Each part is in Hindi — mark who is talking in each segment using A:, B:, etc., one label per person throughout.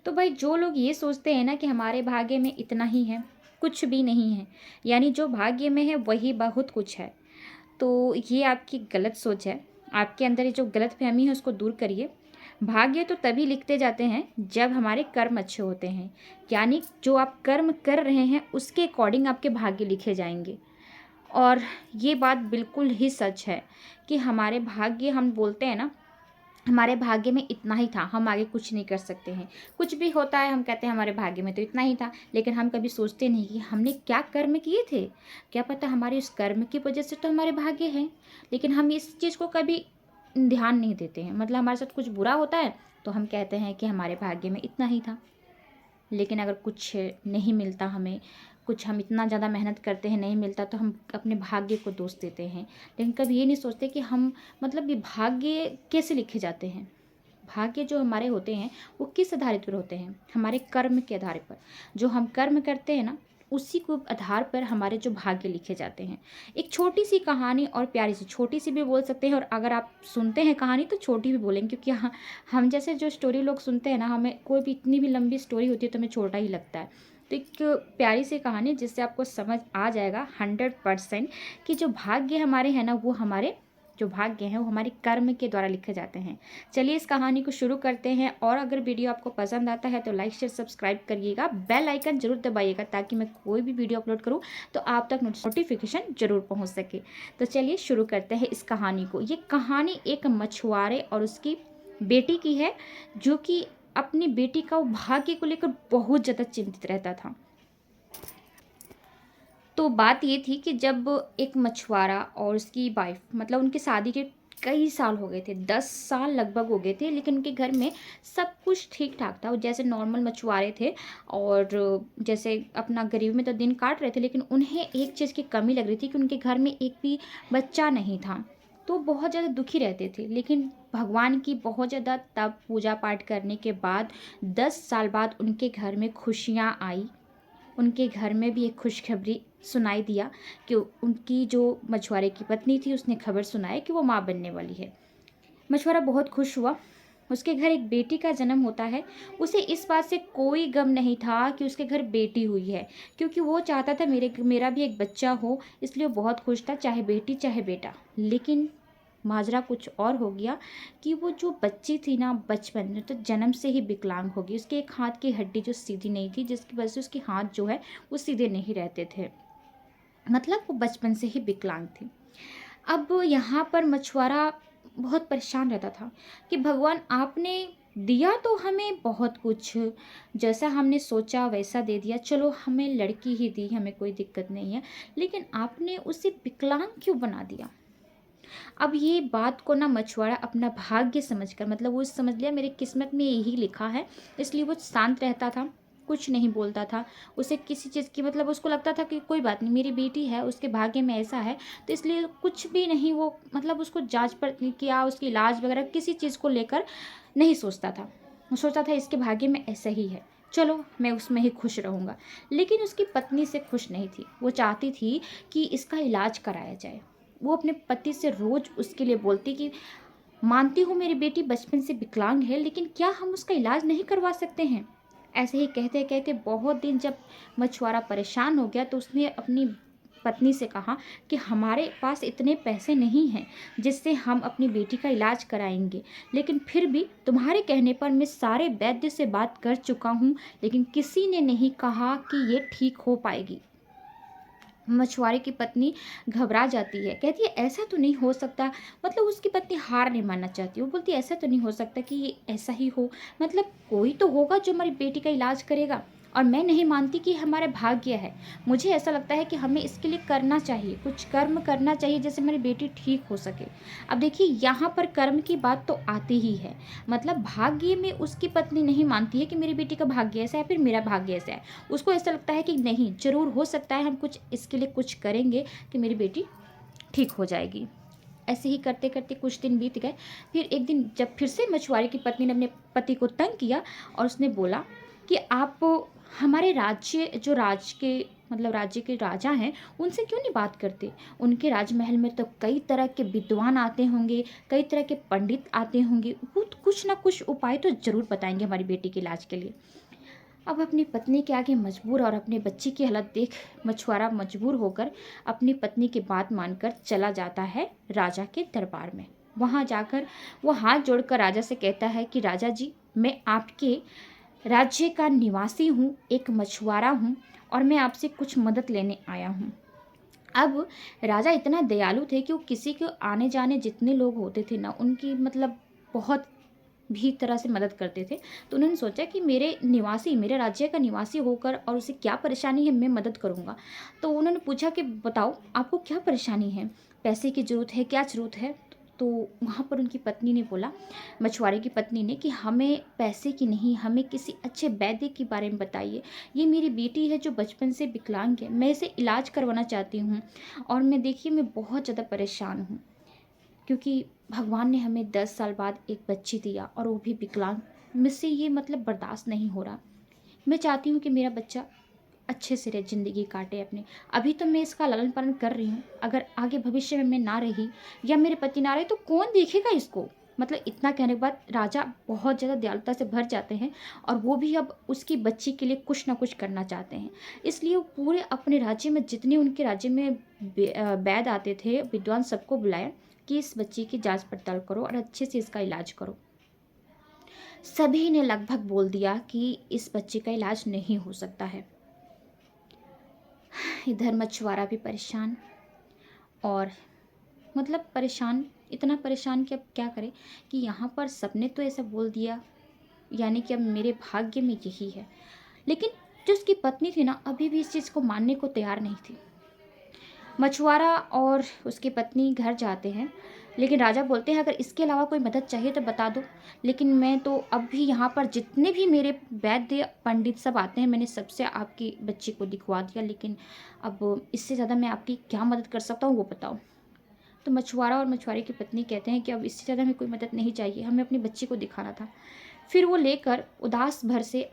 A: तो भाई जो लोग ये सोचते हैं ना कि हमारे भाग्य में इतना ही है, कुछ भी नहीं है, यानी जो भाग्य में है वही बहुत कुछ है, तो ये आपकी गलत सोच है। आपके अंदर ये जो गलतफ़हमी है उसको दूर करिए। भाग्य तो तभी लिखते जाते हैं जब हमारे कर्म अच्छे होते हैं, यानी जो आप कर्म कर रहे हैं उसके अकॉर्डिंग आपके भाग्य लिखे जाएँगे। और ये बात बिल्कुल ही सच है कि हमारे भाग्य, हम बोलते हैं ना, हमारे भाग्य में इतना ही था, हम आगे कुछ नहीं कर सकते हैं। कुछ भी होता है हम कहते हैं हमारे भाग्य में तो इतना ही था, लेकिन हम कभी सोचते नहीं कि हमने क्या कर्म किए थे। क्या पता हमारे उस कर्म की वजह से तो हमारे भाग्य हैं, लेकिन हम इस चीज़ को कभी ध्यान नहीं देते हैं। मतलब हमारे साथ कुछ बुरा होता है तो हम कहते हैं कि हमारे भाग्य में इतना ही था। लेकिन अगर कुछ नहीं मिलता हमें, कुछ हम इतना ज़्यादा मेहनत करते हैं नहीं मिलता, तो हम अपने भाग्य को दोष देते हैं। लेकिन कभी ये नहीं सोचते कि हम, मतलब ये भाग्य कैसे लिखे जाते हैं। भाग्य जो हमारे होते हैं वो किस आधारित पर होते हैं, हमारे कर्म के आधार पर। जो हम कर्म करते हैं ना, उसी को आधार पर हमारे जो भाग्य लिखे जाते हैं। एक छोटी सी कहानी, और प्यारी सी, छोटी सी भी बोल सकते हैं, और अगर आप सुनते हैं कहानी तो छोटी भी बोलेंगे, क्योंकि हम जैसे जो स्टोरी लोग सुनते हैं ना, हमें कोई भी इतनी भी लंबी स्टोरी होती है तो हमें छोटा ही लगता है। तो एक प्यारी सी कहानी जिससे आपको समझ आ जाएगा 100% कि जो भाग्य हमारे हैं ना, वो हमारे जो भाग्य हैं वो हमारे कर्म के द्वारा लिखे जाते हैं। चलिए इस कहानी को शुरू करते हैं, और अगर वीडियो आपको पसंद आता है तो लाइक शेयर सब्सक्राइब करिएगा, बेल आइकन जरूर दबाइएगा ताकि मैं कोई भी वीडियो अपलोड करूं तो आप तक नोटिफिकेशन जरूर पहुंच सके। तो चलिए शुरू करते हैं इस कहानी को। ये कहानी एक मछुआरे और उसकी बेटी की है, जो कि अपनी बेटी का भाग्य को लेकर बहुत ज़्यादा चिंतित रहता था। तो बात ये थी कि जब एक मछुआरा और उसकी वाइफ, मतलब उनकी शादी के कई साल हो गए थे, 10 साल लगभग हो गए थे, लेकिन उनके घर में सब कुछ ठीक ठाक था। वो जैसे नॉर्मल मछुआरे थे, और जैसे अपना गरीब में तो दिन काट रहे थे, लेकिन उन्हें एक चीज़ की कमी लग रही थी कि उनके घर में एक भी बच्चा नहीं था। तो बहुत ज़्यादा दुखी रहते थे। लेकिन भगवान की बहुत ज़्यादा तप पूजा पाठ करने के बाद 10 साल बाद उनके घर में खुशियाँ आई। उनके घर में भी एक खुशखबरी सुनाई दिया कि उनकी जो मछुआरे की पत्नी थी उसने खबर सुनाई कि वो माँ बनने वाली है। मछुआरा बहुत खुश हुआ। उसके घर एक बेटी का जन्म होता है। उसे इस बात से कोई गम नहीं था कि उसके घर बेटी हुई है, क्योंकि वो चाहता था मेरा भी एक बच्चा हो, इसलिए वो बहुत खुश था, चाहे बेटी चाहे बेटा। लेकिन माजरा कुछ और हो गया कि वो जो बच्ची थी ना, बचपन में तो जन्म से ही विकलांग हो गई। उसके एक हाथ की हड्डी जो सीधी नहीं थी, जिसकी वजह से उसके हाथ जो है वो सीधे नहीं रहते थे। मतलब वो बचपन से ही विकलांग थी। अब यहाँ पर मछुआरा बहुत परेशान रहता था कि भगवान आपने दिया तो हमें बहुत कुछ, जैसा हमने सोचा वैसा दे दिया, चलो हमें लड़की ही दी, हमें कोई दिक्कत नहीं है, लेकिन आपने उसे विकलांग क्यों बना दिया। अब ये बात को ना मछुआरा अपना भाग्य समझकर, मतलब वो समझ लिया मेरी किस्मत में यही लिखा है, इसलिए वो शांत रहता था, कुछ नहीं बोलता था। उसे किसी चीज़ की, मतलब उसको लगता था कि कोई बात नहीं, मेरी बेटी है, उसके भाग्य में ऐसा है, तो इसलिए कुछ भी नहीं वो, मतलब उसको जांच पर किया, उसकी इलाज वगैरह किसी चीज़ को लेकर नहीं सोचता था। वो सोचता था इसके भाग्य में ऐसा ही है, चलो मैं उसमें ही खुश रहूँगा। लेकिन उसकी पत्नी से खुश नहीं थी। वो चाहती थी कि इसका इलाज कराया जाए। वो अपने पति से रोज़ उसके लिए बोलती कि मानती हूँ मेरी बेटी बचपन से विकलांग है, लेकिन क्या हम उसका इलाज नहीं करवा सकते हैं। ऐसे ही कहते कहते बहुत दिन जब मछुआरा परेशान हो गया, तो उसने अपनी पत्नी से कहा कि हमारे पास इतने पैसे नहीं हैं जिससे हम अपनी बेटी का इलाज कराएंगे, लेकिन फिर भी तुम्हारे कहने पर मैं सारे वैद्य से बात कर चुका हूँ, लेकिन किसी ने नहीं कहा कि ये ठीक हो पाएगी। मछुआरे की पत्नी घबरा जाती है, कहती है ऐसा तो नहीं हो सकता। मतलब उसकी पत्नी हार नहीं मानना चाहती। वो बोलती है ऐसा तो नहीं हो सकता कि ये ऐसा ही हो, मतलब कोई तो होगा जो हमारी बेटी का इलाज करेगा, और मैं नहीं मानती कि हमारा भाग्य है। मुझे ऐसा लगता है कि हमें इसके लिए करना चाहिए, कुछ कर्म करना चाहिए जिससे मेरी बेटी ठीक हो सके। अब देखिए यहाँ पर कर्म की बात तो आती ही है। मतलब भाग्य में उसकी पत्नी नहीं मानती है कि मेरी बेटी का भाग्य ऐसा है, फिर मेरा भाग्य ऐसा है। उसको ऐसा लगता है कि नहीं, ज़रूर हो सकता है हम कुछ इसके लिए कुछ करेंगे कि मेरी बेटी ठीक हो जाएगी। ऐसे ही करते करते कुछ दिन बीत गए। फिर एक दिन जब फिर से मछुआरे की पत्नी ने अपने पति को तंग किया, और उसने बोला कि आप हमारे राज्य, जो राज्य के मतलब राज्य के राजा हैं, उनसे क्यों नहीं बात करते? उनके राजमहल में तो कई तरह के विद्वान आते होंगे, कई तरह के पंडित आते होंगे, वो तो कुछ ना कुछ उपाय तो ज़रूर बताएंगे हमारी बेटी के इलाज के लिए। अब अपनी पत्नी के आगे मजबूर और अपने बच्ची की हालत देख मछुआरा मजबूर होकर अपनी पत्नी की बात मानकर चला जाता है राजा के दरबार में। वहां जाकर वो हाथ जोड़कर राजा से कहता है कि राजा जी, मैं आपके राज्य का निवासी हूँ, एक मछुआरा हूँ, और मैं आपसे कुछ मदद लेने आया हूँ। अब राजा इतना दयालु थे कि वो किसी के आने जाने जितने लोग होते थे ना, उनकी मतलब बहुत भी तरह से मदद करते थे। तो उन्होंने सोचा कि मेरे राज्य का निवासी होकर और उसे क्या परेशानी है, मैं मदद करूँगा। तो उन्होंने पूछा कि बताओ आपको क्या परेशानी है? पैसे की ज़रूरत है, क्या ज़रूरत है? तो वहाँ पर उनकी पत्नी ने बोला, मछुआरे की पत्नी ने, कि हमें पैसे की नहीं, हमें किसी अच्छे वैद्य के बारे में बताइए। ये मेरी बेटी है जो बचपन से विकलांग है, मैं इसे इलाज करवाना चाहती हूँ, और मैं बहुत ज़्यादा परेशान हूँ, क्योंकि भगवान ने हमें 10 साल बाद एक बच्ची दिया और वो भी विकलांग। मुझसे ये मतलब बर्दाश्त नहीं हो रहा। मैं चाहती हूँ कि मेरा बच्चा अच्छे से रहे, ज़िंदगी काटे अपनी। अभी तो मैं इसका लालन पालन कर रही हूँ, अगर आगे भविष्य में मैं ना रही या मेरे पति ना रहे तो कौन देखेगा इसको? मतलब इतना कहने के बाद राजा बहुत ज़्यादा दयालुता से भर जाते हैं, और वो भी अब उसकी बच्ची के लिए कुछ ना कुछ करना चाहते हैं। इसलिए वो पूरे अपने राज्य में जितने उनके राज्य में वैद्य आते थे, विद्वान, सबको बुलाया कि इस बच्ची की जांच पड़ताल करो और अच्छे से इसका इलाज करो। सभी ने लगभग बोल दिया कि इस बच्चे का इलाज नहीं हो सकता है। इधर मछुआरा भी परेशान, और मतलब परेशान, इतना परेशान कि अब क्या करे, कि यहाँ पर सबने तो ऐसा बोल दिया, यानी कि अब मेरे भाग्य में यही है। लेकिन जो उसकी पत्नी थी ना, अभी भी इस चीज़ को मानने को तैयार नहीं थी। मछुआरा और उसकी पत्नी घर जाते हैं, लेकिन राजा बोलते हैं अगर इसके अलावा कोई मदद चाहिए तो बता दो। लेकिन मैं तो अब भी यहाँ पर जितने भी मेरे वैद्य पंडित सब आते हैं, मैंने सबसे आपकी बच्ची को दिखवा दिया, लेकिन अब इससे ज़्यादा मैं आपकी क्या मदद कर सकता हूँ वो बताओ। तो मछुआरा और मछुआरे की पत्नी कहते हैं कि अब इससे ज़्यादा हमें कोई मदद नहीं चाहिए, हमें अपनी बच्ची को दिखाना था। फिर वो लेकर उदास मन से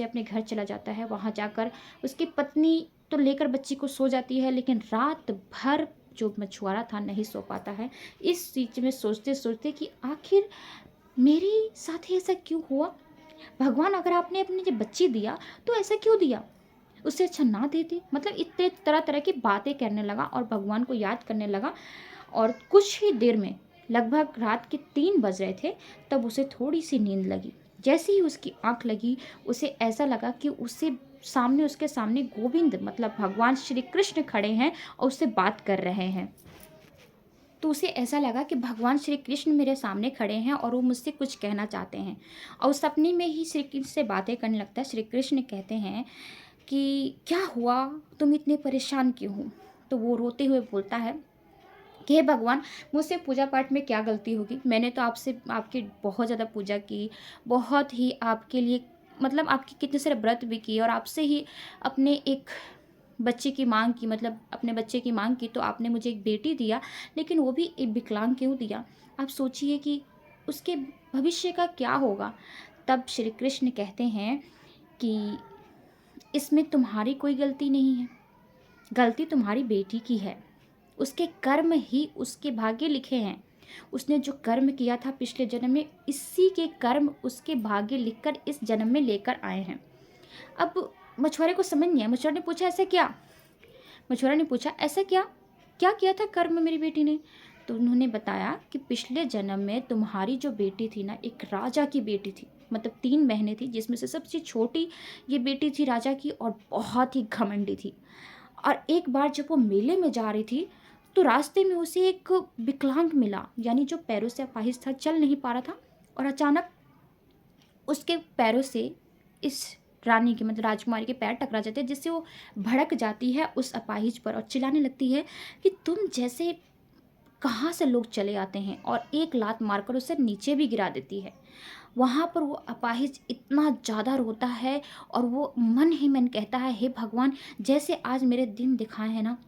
A: अपने घर चला जाता है। वहाँ जाकर उसकी पत्नी तो लेकर बच्ची को सो जाती है, लेकिन रात भर जो मछुआरा था नहीं सो पाता है, इस चीज़ में सोचते सोचते कि आखिर मेरे साथ ही ऐसा क्यों हुआ? भगवान, अगर आपने अपनी जब बच्ची दिया तो ऐसा क्यों दिया? उससे अच्छा ना देते। मतलब इतने तरह तरह की बातें करने लगा और भगवान को याद करने लगा। और कुछ ही देर में, लगभग रात के 3 बज रहे थे, तब उसे थोड़ी सी नींद लगी। जैसे ही उसकी आंख लगी, उसे ऐसा लगा कि उसके सामने गोविंद मतलब भगवान श्री कृष्ण खड़े हैं और उससे बात कर रहे हैं। तो उसे ऐसा लगा कि भगवान श्री कृष्ण मेरे सामने खड़े हैं और वो मुझसे कुछ कहना चाहते हैं, और उस सपने में ही श्री कृष्ण से बातें करने लगता है। श्री कृष्ण कहते हैं कि क्या हुआ, तुम इतने परेशान क्यों हो? तो वो रोते हुए बोलता है कि हे भगवान, मुझसे पूजा पाठ में क्या गलती होगी? मैंने तो आपसे आपकी बहुत ज़्यादा पूजा की, बहुत ही आपके लिए मतलब आपके कितने सारे व्रत भी किए, और आपसे ही अपने एक बच्चे की मांग की, मतलब अपने बच्चे की मांग की, तो आपने मुझे एक बेटी दिया, लेकिन वो भी एक विकलांग क्यों दिया? आप सोचिए कि उसके भविष्य का क्या होगा? तब श्री कृष्ण कहते हैं कि इसमें तुम्हारी कोई गलती नहीं है, गलती तुम्हारी बेटी की है। उसके कर्म ही उसके भाग्य लिखे हैं। उसने जो कर्म किया था पिछले जन्म में, इसी के कर्म उसके भाग्य लिखकर इस जन्म में लेकर आए हैं। अब मछुआरे को समझ नहीं आया। मछुआरा ने पूछा ऐसा क्या, क्या किया था कर्म मेरी बेटी ने? तो उन्होंने बताया कि पिछले जन्म में तुम्हारी जो बेटी थी ना, एक राजा की बेटी थी, मतलब 3 बहनें थी, जिसमें से सबसे छोटी ये बेटी थी राजा की, और बहुत ही घमंडी थी। और एक बार जब वो मेले में जा रही थी, तो रास्ते में उसे एक विकलांग मिला, यानी जो पैरों से अपाहिज था, चल नहीं पा रहा था, और अचानक उसके पैरों से इस रानी के मतलब राजकुमारी के पैर टकरा जाते हैं, जिससे वो भड़क जाती है उस अपाहिज पर और चिल्लाने लगती है कि तुम जैसे कहाँ से लोग चले आते हैं, और एक लात मारकर उसे नीचे भी गिरा देती है। वहाँ पर वो अपाहिज इतना ज़्यादा रोता है, और वो मन ही मन कहता है हे भगवान, जैसे आज मेरे दिन दिखाए हैं ना,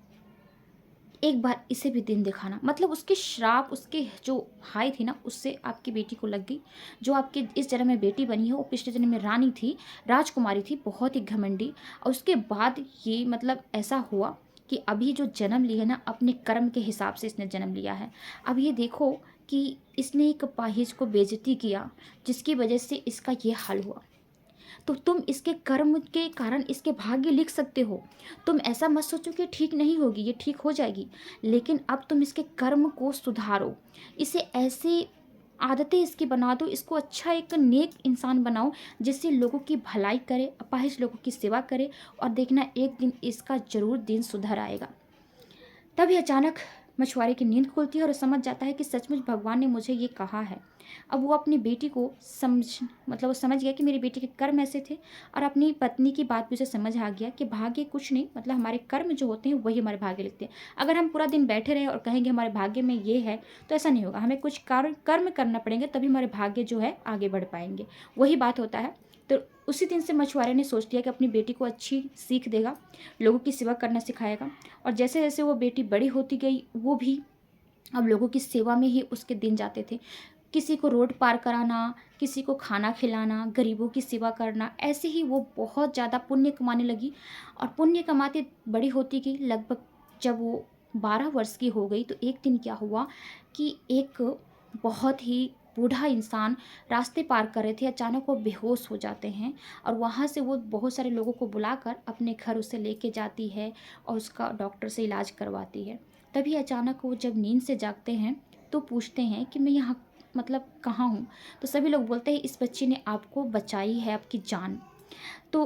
A: एक बार इसे भी दिन दिखाना। मतलब उसके श्राप, उसके जो हाय थी ना, उससे आपकी बेटी को लग गई। जो आपके इस जन्म में बेटी बनी है वो पिछले जन्म में रानी थी, राजकुमारी थी, बहुत ही घमंडी। और उसके बाद ये मतलब ऐसा हुआ कि अभी जो जन्म लिया ना, अपने कर्म के हिसाब से इसने जन्म लिया है। अब ये देखो कि इसने एक अपाहिज को बेइज्जती किया, जिसकी वजह से इसका ये हाल हुआ। तो तुम इसके कर्म के कारण इसके भाग्य लिख सकते हो। तुम ऐसा मत सोचो कि ठीक नहीं होगी, ये ठीक हो जाएगी। लेकिन अब तुम इसके कर्म को सुधारो, इसे ऐसी आदतें इसकी बना दो, इसको अच्छा एक नेक इंसान बनाओ, जिससे लोगों की भलाई करे, अपाहिज लोगों की सेवा करे। और देखना एक दिन इसका जरूर दिन सुधर आएगा। तभी अचानक मछुआरे की नींद खुलती है और वो समझ जाता है कि सचमुच भगवान ने मुझे ये कहा है। अब वो अपनी बेटी को मतलब वो समझ गया कि मेरी बेटी के कर्म ऐसे थे। और अपनी पत्नी की बात भी उसे समझ आ गया कि भाग्य कुछ नहीं, मतलब हमारे कर्म जो होते हैं वही हमारे भाग्य लिखते हैं। अगर हम पूरा दिन बैठे रहे और कहेंगे हमारे भाग्य में ये है, तो ऐसा नहीं होगा। हमें कुछ कर्म करना पड़ेंगे, तभी हमारे भाग्य जो है आगे बढ़ पाएंगे। वही बात होता है। तो उसी दिन से मछुआरे ने सोच लिया कि अपनी बेटी को अच्छी सीख देगा, लोगों की सेवा करना सिखाएगा। और जैसे जैसे वो बेटी बड़ी होती गई, वो भी अब लोगों की सेवा में ही उसके दिन जाते थे। किसी को रोड पार कराना, किसी को खाना खिलाना, गरीबों की सेवा करना, ऐसे ही वो बहुत ज़्यादा पुण्य कमाने लगी। और पुण्य कमाते बड़ी होती गई। लगभग जब वो 12 वर्ष की हो गई, तो एक दिन क्या हुआ कि एक बहुत ही बूढ़ा इंसान रास्ते पार कर रहे थे, अचानक वो बेहोश हो जाते हैं। और वहाँ से वो बहुत सारे लोगों को बुलाकर अपने घर उसे लेके जाती है और उसका डॉक्टर से इलाज करवाती है। तभी अचानक वो जब नींद से जागते हैं, तो पूछते हैं कि मैं यहाँ मतलब कहाँ हूँ। तो सभी लोग बोलते हैं इस बच्ची ने आपको बचाई है, आपकी जान। तो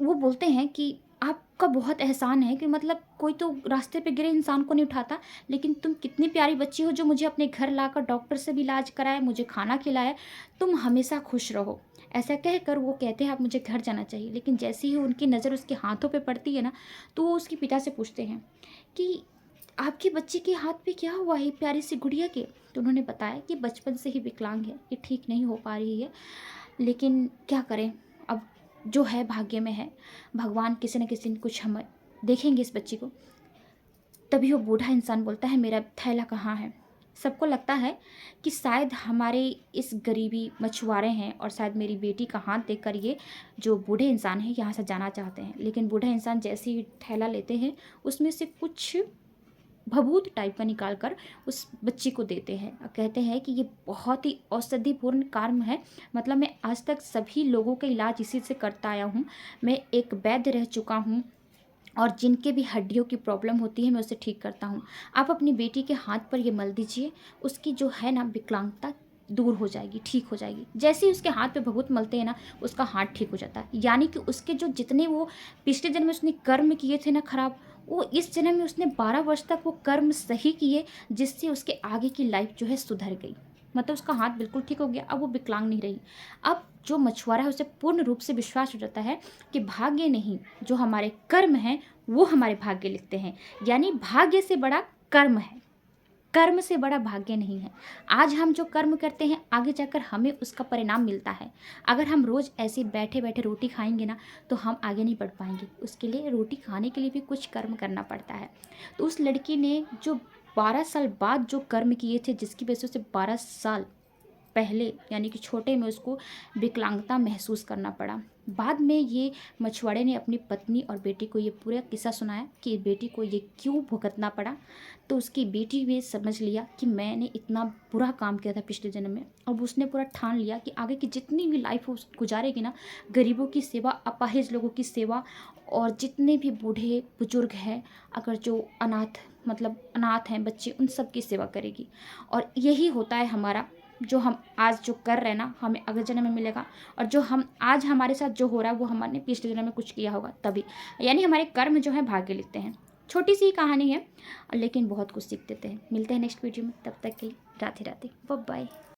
A: वो बोलते हैं कि आपका बहुत एहसान है कि मतलब कोई तो रास्ते पे गिरे इंसान को नहीं उठाता, लेकिन तुम कितनी प्यारी बच्ची हो जो मुझे अपने घर लाकर डॉक्टर से भी इलाज कराए, मुझे खाना खिलाए। तुम हमेशा खुश रहो। ऐसा कहकर वो कहते हैं अब मुझे घर जाना चाहिए। लेकिन जैसे ही उनकी नज़र उसके हाथों पे पड़ती है ना, तो वो उसके पिता से पूछते हैं कि आपकी बच्ची के हाथ पे क्या हुआ है, प्यारी सी गुड़िया के। तो उन्होंने बताया कि बचपन से ही विकलांग है, ये ठीक नहीं हो पा रही है, लेकिन क्या करें, अब जो है भाग्य में है। भगवान किसी न किसी दिन कुछ हम देखेंगे इस बच्ची को। तभी वो बूढ़ा इंसान बोलता है मेरा थैला कहाँ है। सबको लगता है कि शायद हमारे इस गरीबी मछुआरे हैं और शायद मेरी बेटी का हाथ देखकर ये जो बूढ़े इंसान हैं यहाँ से जाना चाहते हैं। लेकिन बूढ़ा इंसान जैसे ही थैला लेते हैं, उसमें से कुछ भभूत टाइप का निकाल कर उस बच्ची को देते हैं और कहते हैं कि ये बहुत ही औषधिपूर्ण कार्य है। मतलब मैं आज तक सभी लोगों का इलाज इसी से करता आया हूँ। मैं एक वैद्य रह चुका हूँ और जिनके भी हड्डियों की प्रॉब्लम होती है मैं उसे ठीक करता हूँ। आप अपनी बेटी के हाथ पर ये मल दीजिए, उसकी जो है ना विकलांगता दूर हो जाएगी, ठीक हो जाएगी। जैसे ही उसके हाथ पे भभूत मलते हैं ना, उसका हाथ ठीक हो जाता है। यानी कि उसके जो जितने वो पिछले जन्म में उसने कर्म किए थे ना खराब, वो इस जन्म में उसने 12 वर्ष तक वो कर्म सही किए, जिससे उसके आगे की लाइफ जो है सुधर गई। मतलब उसका हाथ बिल्कुल ठीक हो गया, अब वो विकलांग नहीं रही। अब जो मछुआरा है उसे पूर्ण रूप से विश्वास हो जाता है कि भाग्य नहीं, जो हमारे कर्म हैं वो हमारे भाग्य लिखते हैं। यानी भाग्य से बड़ा कर्म है, कर्म से बड़ा भाग्य नहीं है। आज हम जो कर्म करते हैं आगे जाकर हमें उसका परिणाम मिलता है। अगर हम रोज़ ऐसे बैठे बैठे रोटी खाएंगे ना, तो हम आगे नहीं बढ़ पाएंगे। उसके लिए रोटी खाने के लिए भी कुछ कर्म करना पड़ता है। तो उस लड़की ने जो 12 साल बाद जो कर्म किए थे, जिसकी वजह से उसे 12 साल पहले यानी कि छोटे में उसको विकलांगता महसूस करना पड़ा। बाद में ये मछुआरे ने अपनी पत्नी और बेटी को ये पूरा किस्सा सुनाया कि बेटी को ये क्यों भुगतना पड़ा। तो उसकी बेटी भी समझ लिया कि मैंने इतना बुरा काम किया था पिछले जन्म में। अब उसने पूरा ठान लिया कि आगे की जितनी भी लाइफ वो गुजारेगी ना, गरीबों की सेवा, अपाहिज लोगों की सेवा, और जितने भी बूढ़े बुजुर्ग हैं, अगर जो अनाथ मतलब अनाथ हैं बच्चे, उन सब की सेवा करेगी। और यही होता है हमारा, जो हम आज जो कर रहे हैं ना, हमें अगले जन्म में मिलेगा। और जो हम आज हमारे साथ जो हो रहा है वो हमने पिछले जन्म में कुछ किया होगा तभी। यानी हमारे कर्म जो है भाग्य लिखते हैं। छोटी सी कहानी है, लेकिन बहुत कुछ सीख देते हैं। मिलते हैं नेक्स्ट वीडियो में, तब तक के लिए राधे राधे, बाय बाय।